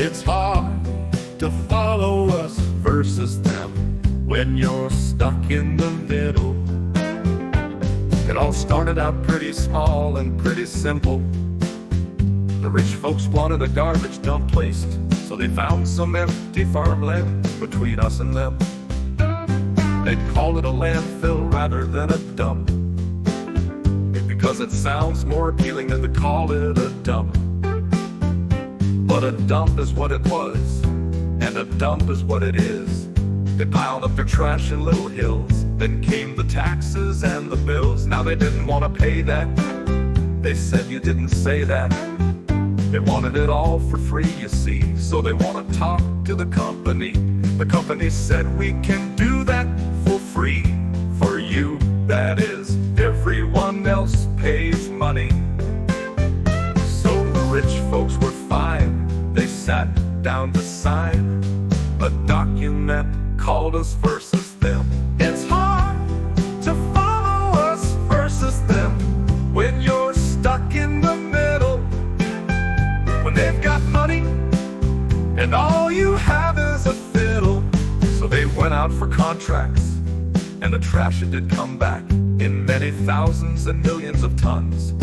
It's hard to follow us versus them when you're stuck in the middle. It all started out pretty small and pretty simple. The rich folks wanted a garbage dump placed, so they found some empty farmland between us and them. They'd call it a landfill rather than a dump, because it sounds more appealing than to call it a dump. But a dump is what it was, and a dump is what it is. They piled up their trash in little hills. Then came the taxes and the bills. Now they didn't want to pay that. They said you didn't say that. They wanted it all for free, you see. So they want to talk to the company. The company said we can do that for free. For you, that is, everyone else pays money. So the rich folks were fine. They sat down to sign a document called us versus them. It's hard to follow us versus them when you're stuck in the middle. When they've got money and all you have is a fiddle. So they went out for contracts, and the trash it did come back in many thousands and millions of tons.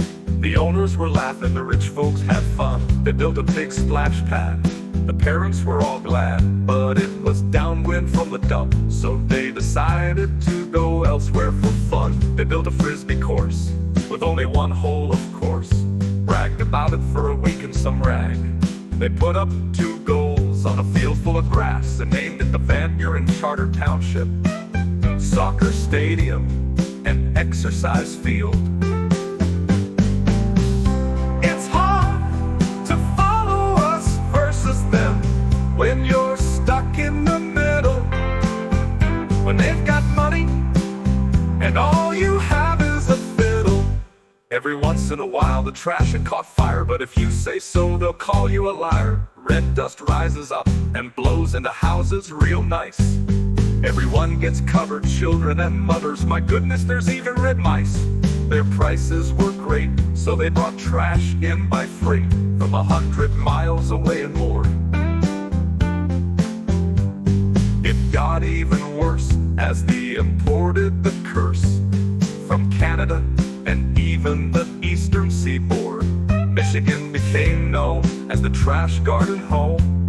The owners were laughing, the rich folks had fun. They built a big splash pad. The parents were all glad, but it was downwind from the dump. So they decided to go elsewhere for fun. They built a frisbee course with only one hole, of course. Bragged about it for a week in some rag. They put up 2 goals on a field full of grass and named it the Van Buren Charter Township Soccer Stadium and Exercise Field. When you're stuck in the middle, when they've got money and all you have is a fiddle. Every once in a while the trash had caught fire, but if you say so, they'll call you a liar. Red dust rises up and blows into houses real nice. Everyone gets covered, children and mothers. My goodness, there's even red mice. Their prices were great, so they brought trash in by freight from 100 miles away and more. It got even worse as they imported the curse from Canada and even the eastern seaboard. Michigan became known as the trash garden home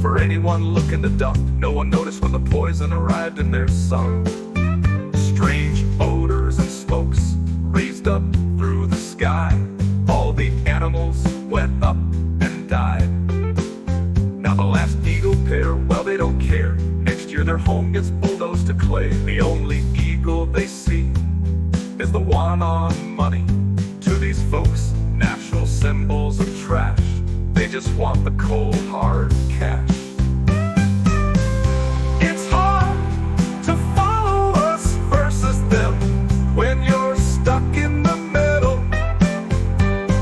for anyone looking to dump. No one noticed when the poison arrived in their sun. Strange odors and smokes raised up through the sky. All the animals went up and died. Now the last eagle pair, well, they don't care. Next year their home gets bulldozed to clay. The only eagle they see is the one on money. To these folks, national symbols of trash. They just want the cold, hard cash. It's hard to follow us versus them when you're stuck in the middle.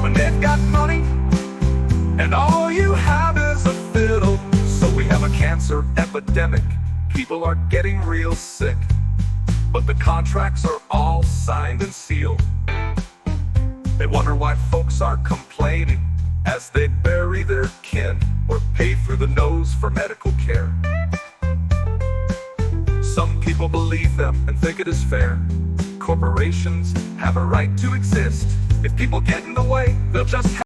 When they've got money and all you have is a fiddle. So we have a cancer epidemic. People are getting real sick, but the contracts are all signed and sealed. They wonder why folks are complaining as they bury their kin or pay through the nose for medical care. Some people believe them and think it is fair. Corporations have a right to exist. If people get in the way, they'll just